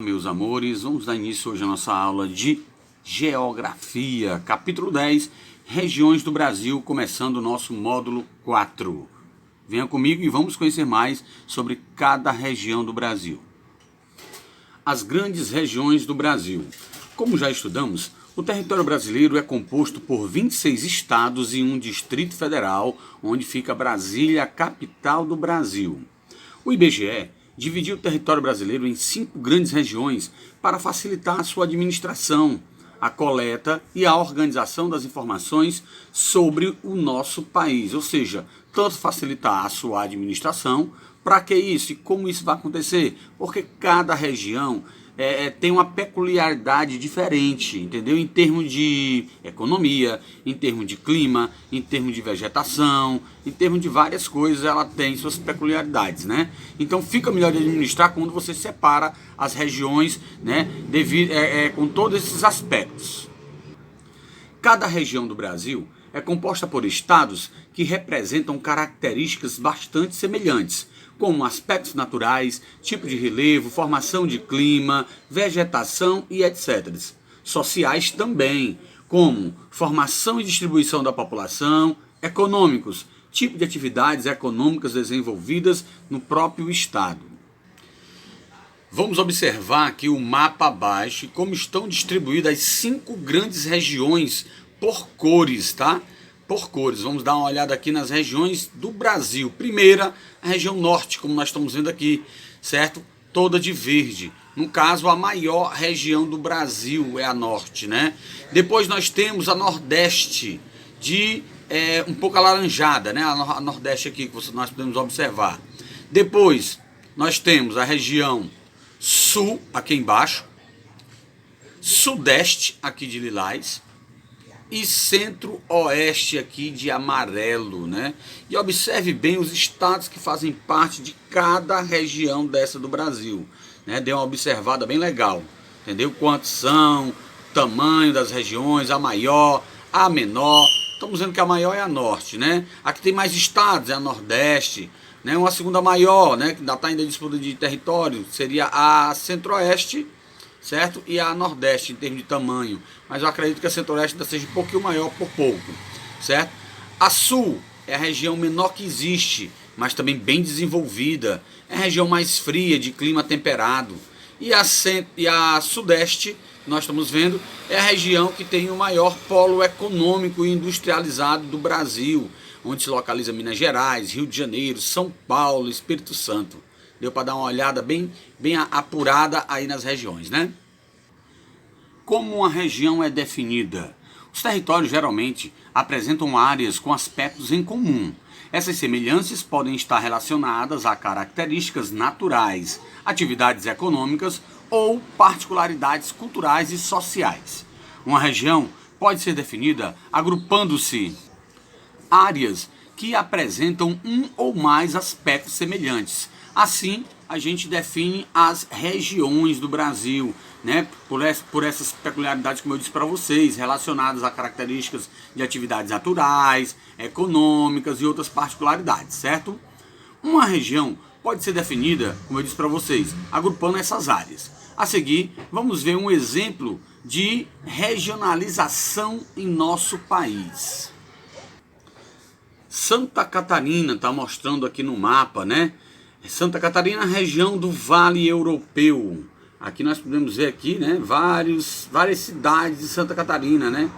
Meus amores, vamos dar início hoje à nossa aula de Geografia, capítulo 10, Regiões do Brasil, começando o nosso módulo 4. Venha comigo e vamos conhecer mais sobre cada região do Brasil. As grandes regiões do Brasil. Como já estudamos, o território brasileiro é composto por 26 estados e um Distrito Federal, onde fica Brasília, a capital do Brasil. O IBGE dividiu o território brasileiro em 5 grandes regiões para facilitar a sua administração, a coleta e a organização das informações sobre o nosso país. Ou seja, tanto facilitar a sua administração, para que isso e como isso vai acontecer? Porque cada região tem uma peculiaridade diferente, entendeu? Em termos de economia, em termos de clima, em termos de vegetação, em termos de várias coisas, ela tem suas peculiaridades, né? Então fica melhor de administrar quando você separa as regiões, né, com todos esses aspectos. Cada região do Brasil é composta por estados que representam características bastante semelhantes, como aspectos naturais, tipo de relevo, formação de clima, vegetação e etc. Sociais também, como formação e distribuição da população, econômicos, tipo de atividades econômicas desenvolvidas no próprio estado. Vamos observar aqui o mapa abaixo e como estão distribuídas as 5 grandes regiões por cores, tá? Por cores. Vamos dar uma olhada aqui nas regiões do Brasil. Primeira, a região norte, como nós estamos vendo aqui, certo? Toda de verde. No caso, a maior região do Brasil é a norte, né? Depois nós temos a nordeste, um pouco alaranjada, né? A nordeste aqui, que nós podemos observar. Depois, nós temos a região sul, aqui embaixo. Sudeste, aqui de lilás. E centro-oeste aqui de amarelo, né? E observe bem os estados que fazem parte de cada região dessa do Brasil, né? Dê uma observada bem legal, entendeu? Quantos são, tamanho das regiões, a maior, a menor. Estamos vendo que a maior é a norte, né? Aqui tem mais estados, é a nordeste, né? Uma segunda maior, né? Que ainda está em disputa de território, seria a centro-oeste, certo? E a nordeste em termos de tamanho, mas eu acredito que a centro-oeste ainda seja um pouquinho maior por pouco, certo? A sul é a região menor que existe, mas também bem desenvolvida, é a região mais fria, de clima temperado. E a sudeste, nós estamos vendo, é a região que tem o maior polo econômico e industrializado do Brasil, onde se localiza Minas Gerais, Rio de Janeiro, São Paulo, Espírito Santo. Deu para dar uma olhada bem apurada aí nas regiões, né? Como uma região é definida? Os territórios geralmente apresentam áreas com aspectos em comum. Essas semelhanças podem estar relacionadas a características naturais, atividades econômicas ou particularidades culturais e sociais. Uma região pode ser definida agrupando-se áreas que apresentam um ou mais aspectos semelhantes. Assim, a gente define as regiões do Brasil, né? Por essas peculiaridades, como eu disse para vocês, relacionadas a características de atividades naturais, econômicas e outras particularidades, certo? Uma região pode ser definida, como eu disse para vocês, agrupando essas áreas. A seguir, vamos ver um exemplo de regionalização em nosso país. Santa Catarina está mostrando aqui no mapa, né? Santa Catarina, região do Vale Europeu. Aqui nós podemos ver aqui, né, várias cidades de Santa Catarina, né?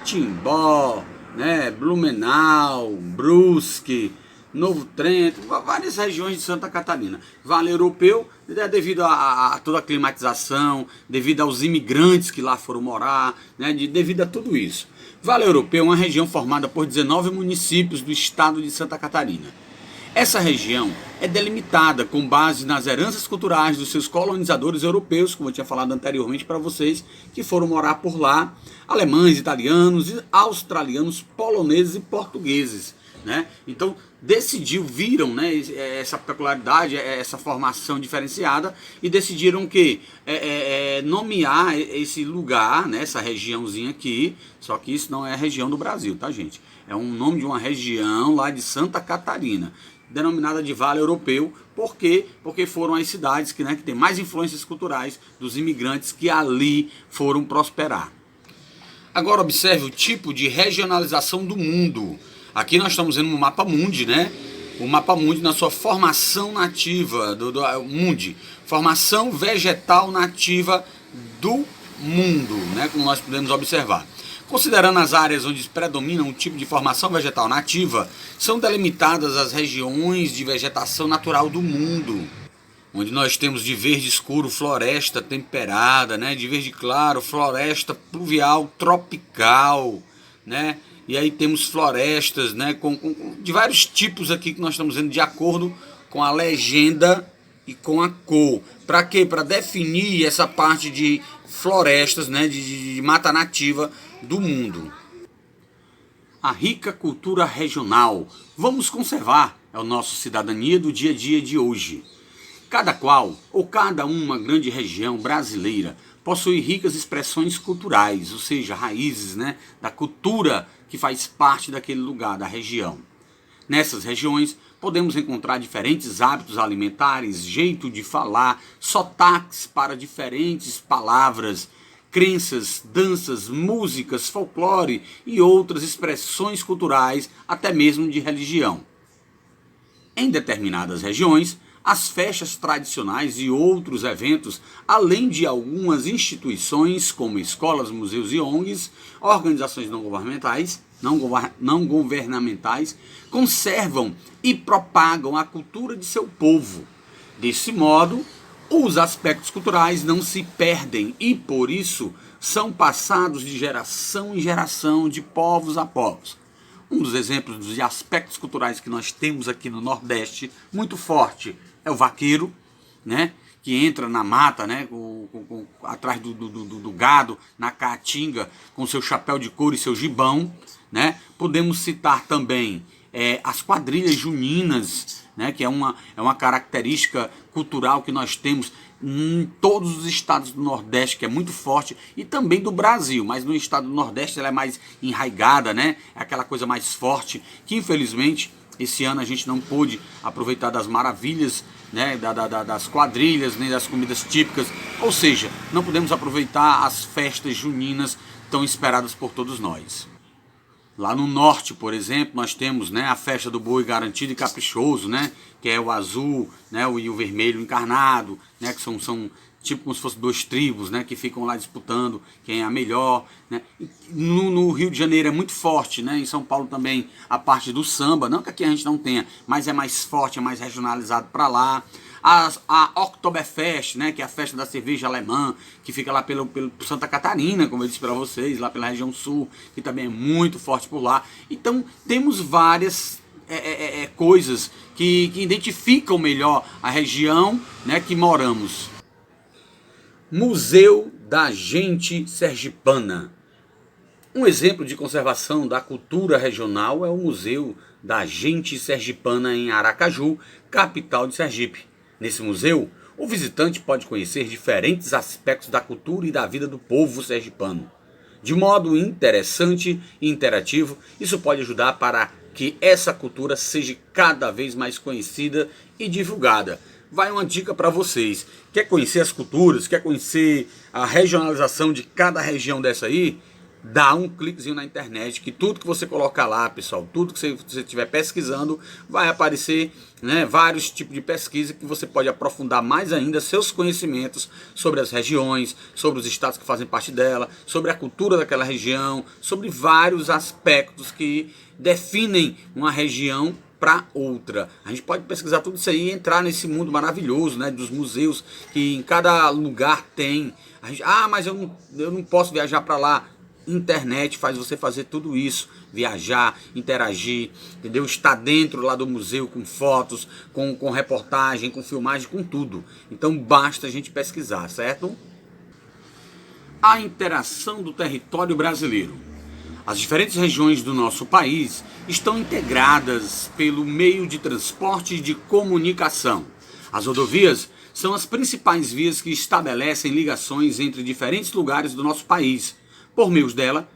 Timbó, né, Blumenau, Brusque, Novo Trento, várias regiões de Santa Catarina. Vale Europeu, devido a toda a climatização, devido aos imigrantes que lá foram morar, né, devido a tudo isso. Vale Europeu é uma região formada por 19 municípios do estado de Santa Catarina. Essa região é delimitada com base nas heranças culturais dos seus colonizadores europeus, como eu tinha falado anteriormente para vocês, que foram morar por lá, alemães, italianos, australianos, poloneses e portugueses, né? Então viram, né, essa peculiaridade, essa formação diferenciada e decidiram que nomear esse lugar, né, essa regiãozinha aqui, só que isso não é a região do Brasil, tá, gente? É um nome de uma região lá de Santa Catarina. denominada de Vale Europeu. Por quê? Porque foram as cidades que têm mais influências culturais dos imigrantes que ali foram prosperar. Agora observe o tipo de regionalização do mundo. Aqui nós estamos vendo um mapa mundi, né? O mapa mundi na sua formação nativa, mundi, formação vegetal nativa do mundo, né? Como nós podemos observar. Considerando as áreas onde predomina um tipo de formação vegetal nativa, são delimitadas as regiões de vegetação natural do mundo, onde nós temos de verde escuro floresta temperada, né? De verde claro floresta pluvial tropical, né? E aí temos florestas, né? De vários tipos aqui que nós estamos vendo de acordo com a legenda e com a cor. Para quê? Para definir essa parte de florestas, né? De mata nativa do mundo. A rica cultura regional. Vamos conservar, é o nosso cidadania do dia a dia de hoje. Cada qual, ou cada uma grande região brasileira, possui ricas expressões culturais, ou seja, raízes, né, da cultura que faz parte daquele lugar, da região. Nessas regiões, podemos encontrar diferentes hábitos alimentares, jeito de falar, sotaques para diferentes palavras, crenças, danças, músicas, folclore e outras expressões culturais, até mesmo de religião. Em determinadas regiões, as festas tradicionais e outros eventos, além de algumas instituições como escolas, museus e ONGs, organizações não governamentais, conservam e propagam a cultura de seu povo. Desse modo, os aspectos culturais não se perdem e, por isso, são passados de geração em geração, de povos a povos. Um dos exemplos de aspectos culturais que nós temos aqui no Nordeste, muito forte, é o vaqueiro, né? Que entra na mata, né? Atrás do gado, na caatinga, com seu chapéu de couro e seu gibão, né? Podemos citar também as quadrilhas juninas, né? Que é uma característica cultural que nós temos em todos os estados do Nordeste, que é muito forte, e também do Brasil, mas no estado do Nordeste ela é mais enraigada, né? É aquela coisa mais forte, que infelizmente esse ano a gente não pôde aproveitar das maravilhas, né, das quadrilhas, nem das comidas típicas, ou seja, não podemos aproveitar as festas juninas tão esperadas por todos nós. Lá no norte, por exemplo, nós temos, né, a festa do boi garantido e caprichoso, né, que é o azul, né, e o vermelho encarnado, né, que são tipo como se fossem duas tribos, né, que ficam lá disputando quem é a melhor, né. No Rio de Janeiro é muito forte, né, em São Paulo também a parte do samba, não que aqui a gente não tenha, mas é mais forte, é mais regionalizado para lá. A Oktoberfest, né, que é a festa da cerveja alemã, que fica lá pelo Santa Catarina, como eu disse para vocês, lá pela região sul, que também é muito forte por lá. Então temos várias coisas que identificam melhor a região, né, que moramos. Museu da Gente Sergipana. Um exemplo de conservação da cultura regional é o Museu da Gente Sergipana em Aracaju, capital de Sergipe. Nesse museu, o visitante pode conhecer diferentes aspectos da cultura e da vida do povo sergipano. De modo interessante e interativo, isso pode ajudar para que essa cultura seja cada vez mais conhecida e divulgada. Vai uma dica para vocês. Quer conhecer as culturas? Quer conhecer a regionalização de cada região dessa aí? Dá um cliquezinho na internet, que tudo que você colocar lá, pessoal, tudo que você estiver pesquisando, vai aparecer, né, vários tipos de pesquisa que você pode aprofundar mais ainda seus conhecimentos sobre as regiões, sobre os estados que fazem parte dela, sobre a cultura daquela região, sobre vários aspectos que definem uma região para outra. A gente pode pesquisar tudo isso aí e entrar nesse mundo maravilhoso, né, dos museus que em cada lugar tem. Mas eu não posso viajar para lá. Internet faz você fazer tudo isso, viajar, interagir, entendeu? Estar dentro lá do museu com fotos, com reportagem, com filmagem, com tudo. Então basta a gente pesquisar, certo? A interação do território brasileiro. As diferentes regiões do nosso país estão integradas pelo meio de transporte e de comunicação. As rodovias são as principais vias que estabelecem ligações entre diferentes lugares do nosso país. Por meio dela,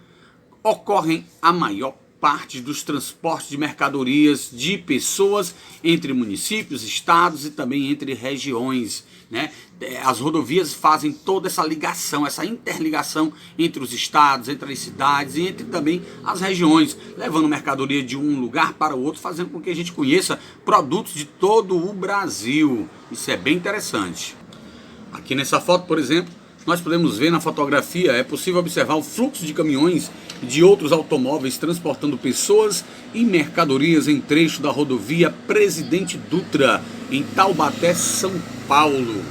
ocorrem a maior parte dos transportes de mercadorias de pessoas entre municípios, estados e também entre regiões, né? As rodovias fazem toda essa ligação, essa interligação entre os estados, entre as cidades e entre também as regiões, levando mercadoria de um lugar para o outro, fazendo com que a gente conheça produtos de todo o Brasil. Isso é bem interessante. Aqui nessa foto, por exemplo, nós podemos ver na fotografia, é possível observar o fluxo de caminhões e de outros automóveis transportando pessoas e mercadorias em trecho da rodovia Presidente Dutra, em Taubaté, São Paulo.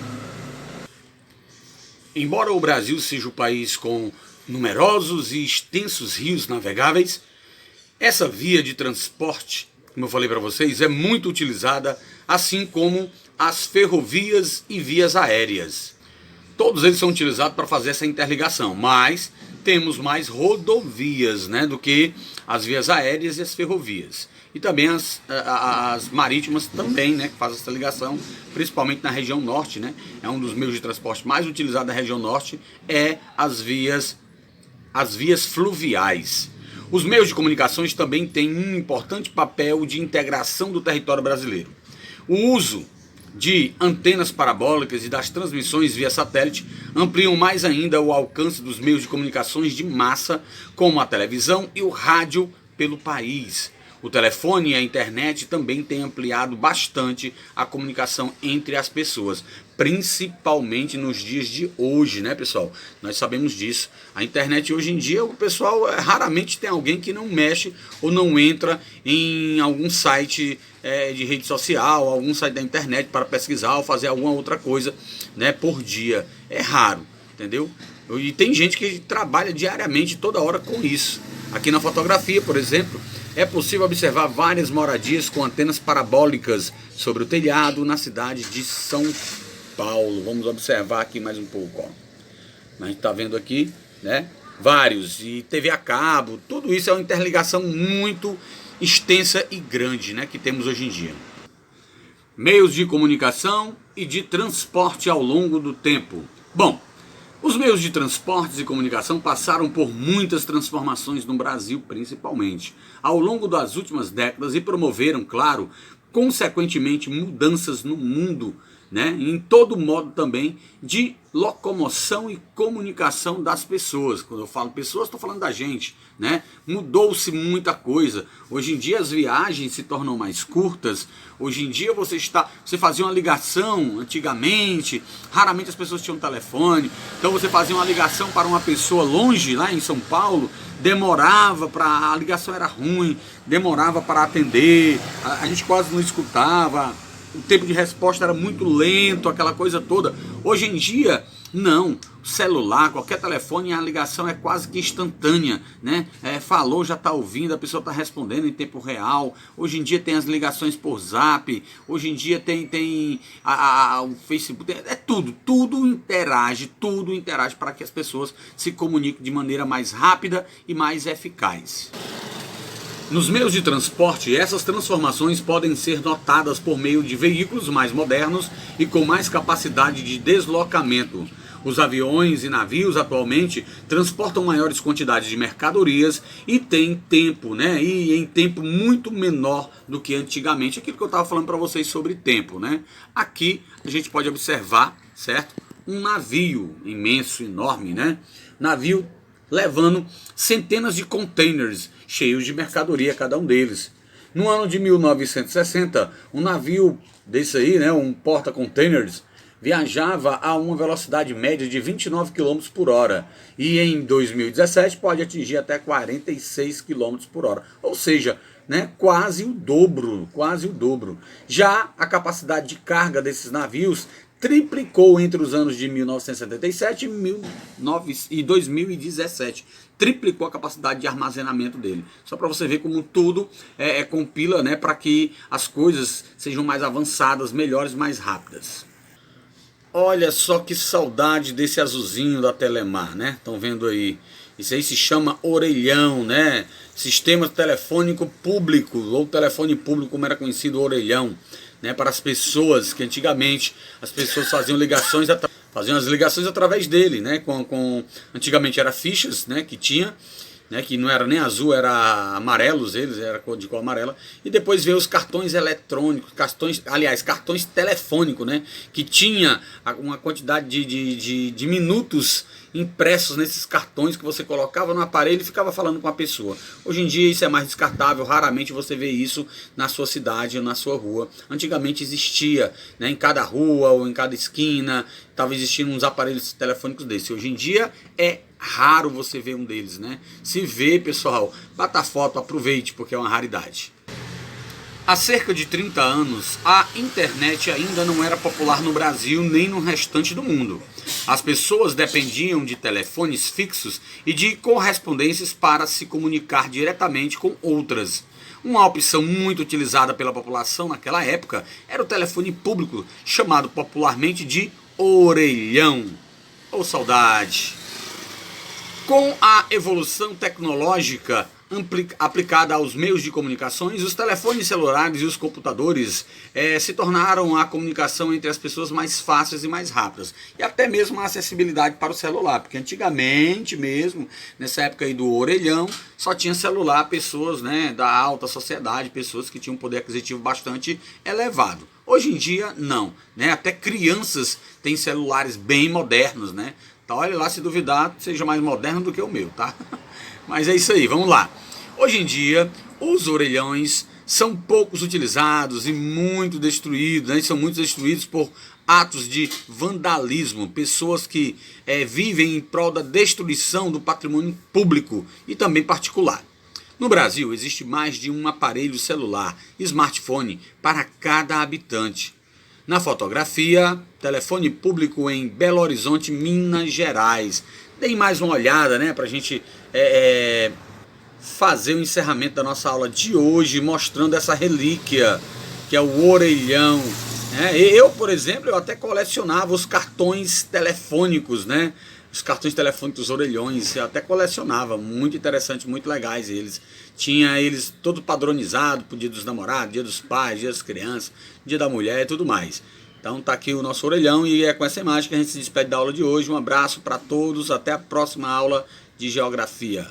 Embora o Brasil seja o país com numerosos e extensos rios navegáveis, essa via de transporte, como eu falei para vocês, é muito utilizada, assim como as ferrovias e vias aéreas. Todos eles são utilizados para fazer essa interligação, mas temos mais rodovias, né, do que as vias aéreas e as ferrovias. E também as marítimas também, né, que fazem essa ligação, principalmente na região norte, né? É um dos meios de transporte mais utilizados da região norte, as vias fluviais. Os meios de comunicações também têm um importante papel de integração do território brasileiro. O uso de antenas parabólicas e das transmissões via satélite ampliam mais ainda o alcance dos meios de comunicações de massa, como a televisão e o rádio pelo país. O telefone e a internet também têm ampliado bastante a comunicação entre as pessoas, principalmente nos dias de hoje, né, pessoal? Nós sabemos disso. A internet hoje em dia, o pessoal raramente tem alguém que não mexe ou não entra em algum site de rede social, algum site da internet para pesquisar ou fazer alguma outra coisa, né, por dia. É raro, entendeu? E tem gente que trabalha diariamente, toda hora com isso. Aqui na fotografia, por exemplo, é possível observar várias moradias com antenas parabólicas sobre o telhado na cidade de São Paulo. Vamos observar aqui mais um pouco, ó. A gente está vendo aqui, né? Vários, e TV a cabo, tudo isso é uma interligação muito extensa e grande, né, que temos hoje em dia. Meios de comunicação e de transporte ao longo do tempo. Bom, os meios de transportes e comunicação passaram por muitas transformações no Brasil, principalmente, ao longo das últimas décadas e promoveram, claro, consequentemente mudanças no mundo, né, em todo modo também de locomoção e comunicação das pessoas. Quando eu falo pessoas, estou falando da gente, né? Mudou-se muita coisa. Hoje em dia as viagens se tornam mais curtas. Hoje em dia você fazia uma ligação antigamente, raramente as pessoas tinham telefone. Então você fazia uma ligação para uma pessoa longe, lá em São Paulo, a ligação era ruim, demorava para atender, a gente quase não escutava. O tempo de resposta era muito lento, aquela coisa toda. Hoje em dia, não. Celular, qualquer telefone, a ligação é quase que instantânea, né? Falou, já está ouvindo, a pessoa está respondendo em tempo real. Hoje em dia tem as ligações por zap. Hoje em dia tem o Facebook. Tudo interage para que as pessoas se comuniquem de maneira mais rápida e mais eficaz. Nos meios de transporte, essas transformações podem ser notadas por meio de veículos mais modernos e com mais capacidade de deslocamento. Os aviões e navios atualmente transportam maiores quantidades de mercadorias e têm tempo, né? E em tempo muito menor do que antigamente. Aquilo que eu estava falando para vocês sobre tempo, né? Aqui a gente pode observar, certo? Um navio imenso, enorme, né? Navio levando centenas de containers cheios de mercadoria, cada um deles. No ano de 1960, um navio desse aí, né, um porta-containers, viajava a uma velocidade média de 29 km por hora. E em 2017 pode atingir até 46 km por hora. Ou seja, né, quase o dobro. Já a capacidade de carga desses navios triplicou entre os anos de 1977 e 2017. Triplicou a capacidade de armazenamento dele. Só para você ver como tudo compila, né, para que as coisas sejam mais avançadas, melhores, mais rápidas. Olha só que saudade desse azulzinho da Telemar, né? Estão vendo aí? Isso aí se chama orelhão, né? Sistema telefônico público, ou telefone público como era conhecido, orelhão, né? Para as pessoas, que antigamente as pessoas faziam as ligações através dele, né? Antigamente era fichas, né, que tinha, né, que não era nem azul, era amarelos eles, era de cor amarela. E depois veio os cartões eletrônicos, cartões telefônicos, né, que tinha uma quantidade de minutos impressos nesses cartões que você colocava no aparelho e ficava falando com a pessoa. Hoje em dia isso é mais descartável, raramente você vê isso na sua cidade ou na sua rua. Antigamente existia, né, em cada rua ou em cada esquina, estava existindo uns aparelhos telefônicos desses. Hoje em dia é raro você ver um deles, né? Se vê, pessoal, bata foto, aproveite, porque é uma raridade. Há cerca de 30 anos, a internet ainda não era popular no Brasil nem no restante do mundo. As pessoas dependiam de telefones fixos e de correspondências para se comunicar diretamente com outras. Uma opção muito utilizada pela população naquela época era o telefone público, chamado popularmente de orelhão. Ô saudade! Com a evolução tecnológica aplicada aos meios de comunicações, os telefones celulares e os computadores se tornaram a comunicação entre as pessoas mais fáceis e mais rápidas. E até mesmo a acessibilidade para o celular, porque antigamente mesmo, nessa época aí do orelhão, só tinha celular pessoas, né, da alta sociedade, pessoas que tinham um poder aquisitivo bastante elevado. Hoje em dia, não, né? Até crianças têm celulares bem modernos, né? Então, olha lá, se duvidar, seja mais moderno do que o meu, tá? Mas é isso aí, vamos lá. Hoje em dia, os orelhões são poucos utilizados e muito destruídos, né? São muito destruídos por atos de vandalismo, pessoas que vivem em prol da destruição do patrimônio público e também particular. No Brasil, existe mais de um aparelho celular, smartphone, para cada habitante. Na fotografia, telefone público em Belo Horizonte, Minas Gerais. Deem mais uma olhada, né, para a gente fazer o encerramento da nossa aula de hoje, mostrando essa relíquia, que é o orelhão. Eu, por exemplo, eu até colecionava os cartões telefônicos, né? Os cartões telefônicos, os orelhões, eu até colecionava, muito interessante, muito legais eles. Tinha eles todo padronizado pro dia dos namorados, dia dos pais, dia das crianças, dia da mulher e tudo mais. Então tá aqui o nosso orelhão e é com essa imagem que a gente se despede da aula de hoje. Um abraço para todos, até a próxima aula de geografia.